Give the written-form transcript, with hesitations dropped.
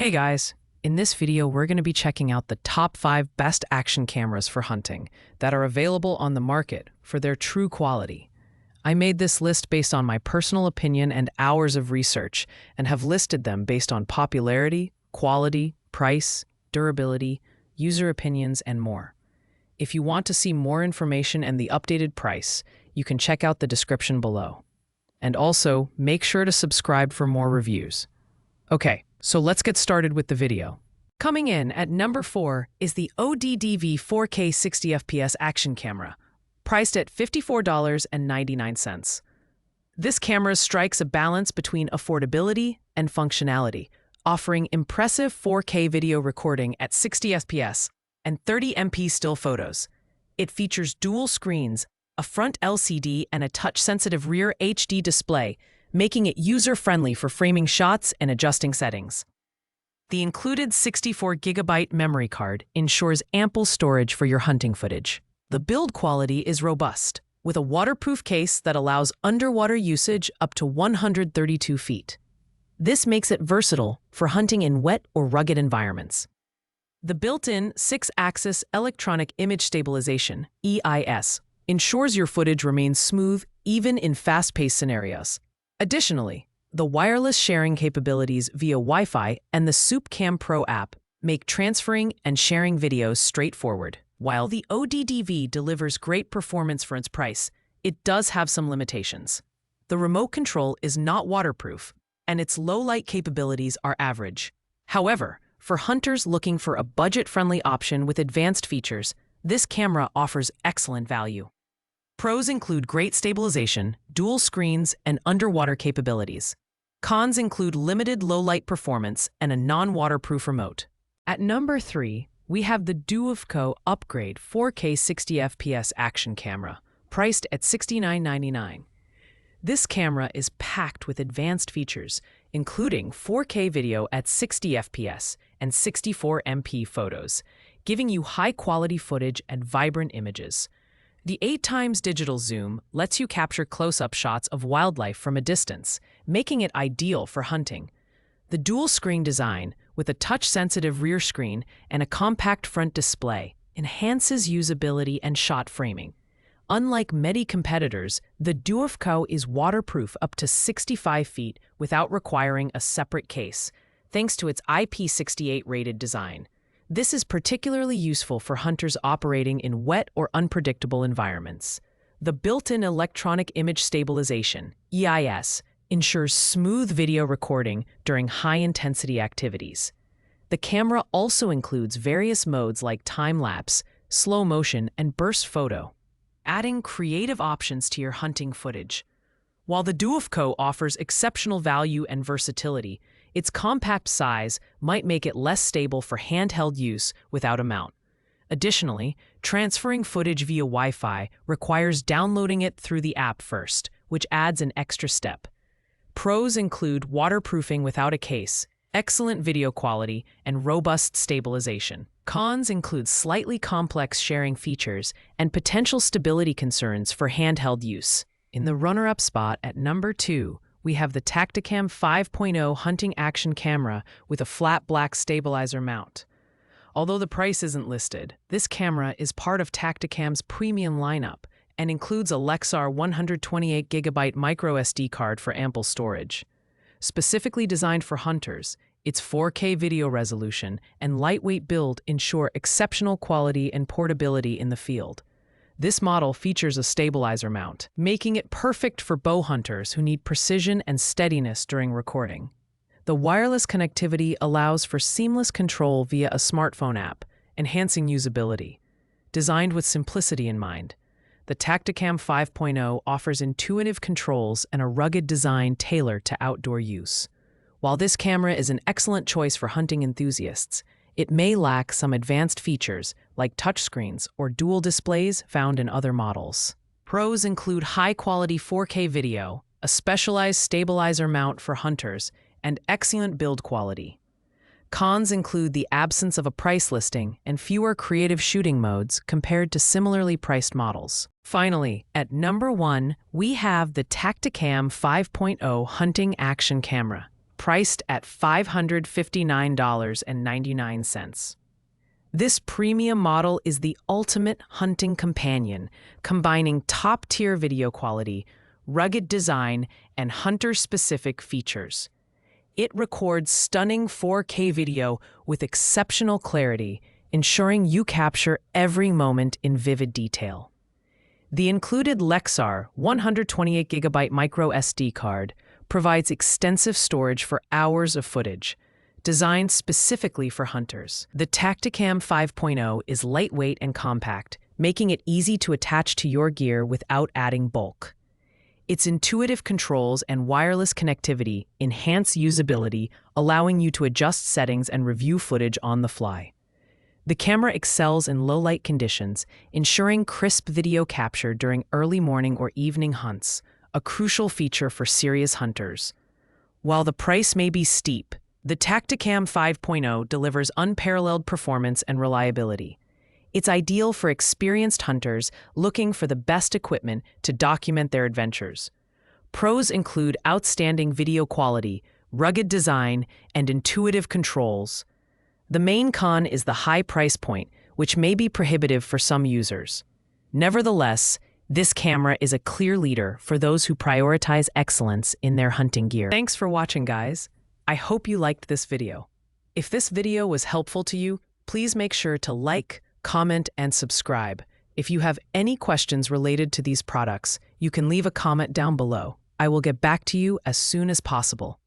Hey guys, in this video we're going to be checking out the top 5 best action cameras for hunting that are available on the market for their true quality. I made this list based on my personal opinion and hours of research and have listed them based on popularity, quality, price, durability, user opinions, and more. If you want to see more information and the updated price, you can check out the description below. And also, make sure to subscribe for more reviews. Okay, so let's get started with the video. Coming in at number 4 is the ODDV 4K 60fps action camera, priced at $54.99. This camera strikes a balance between affordability and functionality, offering impressive 4K video recording at 60 fps and 30 MP still photos. It features dual screens, a front LCD, and a touch-sensitive rear HD display, making it user-friendly for framing shots and adjusting settings. The included 64GB memory card ensures ample storage for your hunting footage. The build quality is robust, with a waterproof case that allows underwater usage up to 132 feet. This makes it versatile for hunting in wet or rugged environments. The built-in 6-axis electronic image stabilization, EIS, ensures your footage remains smooth even in fast-paced scenarios. Additionally, the wireless sharing capabilities via Wi-Fi and the SoupCam Pro app make transferring and sharing videos straightforward. While the ODDV delivers great performance for its price, it does have some limitations. The remote control is not waterproof, and its low-light capabilities are average. However, for hunters looking for a budget-friendly option with advanced features, this camera offers excellent value. Pros include great stabilization, dual screens, and underwater capabilities. Cons include limited low-light performance and a non-waterproof remote. At number 3, we have the Duofco Upgrade 4K 60fps action camera, priced at $69.99. This camera is packed with advanced features, including 4K video at 60 fps and 64 MP photos, giving you high-quality footage and vibrant images. The 8x digital zoom lets you capture close-up shots of wildlife from a distance, making it ideal for hunting. The dual-screen design, with a touch-sensitive rear screen and a compact front display, enhances usability and shot framing. Unlike many competitors, the Duofco is waterproof up to 65 feet without requiring a separate case, thanks to its IP68 rated design. This is particularly useful for hunters operating in wet or unpredictable environments. The built-in electronic image stabilization, EIS, ensures smooth video recording during high-intensity activities. The camera also includes various modes like time-lapse, slow motion, and burst photo, adding creative options to your hunting footage. While the Duofco offers exceptional value and versatility, its compact size might make it less stable for handheld use without a mount. Additionally, transferring footage via Wi-Fi requires downloading it through the app first, which adds an extra step. Pros include waterproofing without a case, excellent video quality, and robust stabilization. Cons include slightly complex sharing features and potential stability concerns for handheld use. In the runner-up spot at number 2, we have the Tacticam 5.0 hunting action camera with a flat black stabilizer mount. Although the price isn't listed, this camera is part of Tacticam's premium lineup and includes a Lexar 128GB microSD card for ample storage. Specifically designed for hunters, its 4K video resolution and lightweight build ensure exceptional quality and portability in the field. This model features a stabilizer mount, making it perfect for bow hunters who need precision and steadiness during recording. The wireless connectivity allows for seamless control via a smartphone app, enhancing usability. Designed with simplicity in mind, the Tacticam 5.0 offers intuitive controls and a rugged design tailored to outdoor use. While this camera is an excellent choice for hunting enthusiasts, it may lack some advanced features like touchscreens or dual displays found in other models. Pros include high-quality 4K video, a specialized stabilizer mount for hunters, and excellent build quality. Cons include the absence of a price listing and fewer creative shooting modes compared to similarly priced models. Finally, at number 1, we have the Tacticam 5.0 hunting action camera, priced at $559.99. This premium model is the ultimate hunting companion, combining top-tier video quality, rugged design, and hunter-specific features. It records stunning 4K video with exceptional clarity, ensuring you capture every moment in vivid detail. The included Lexar 128GB micro SD card provides extensive storage for hours of footage, designed specifically for hunters. The Tacticam 5.0 is lightweight and compact, making it easy to attach to your gear without adding bulk. Its intuitive controls and wireless connectivity enhance usability, allowing you to adjust settings and review footage on the fly. The camera excels in low-light conditions, ensuring crisp video capture during early morning or evening hunts, a crucial feature for serious hunters. While the price may be steep, the Tacticam 5.0 delivers unparalleled performance and reliability. It's ideal for experienced hunters looking for the best equipment to document their adventures. Pros include outstanding video quality, rugged design, and intuitive controls. The main con is the high price point, which may be prohibitive for some users. Nevertheless, this camera is a clear leader for those who prioritize excellence in their hunting gear. Thanks for watching, guys. I hope you liked this video. If this video was helpful to you, please make sure to like, comment, and subscribe. If you have any questions related to these products, you can leave a comment down below. I will get back to you as soon as possible.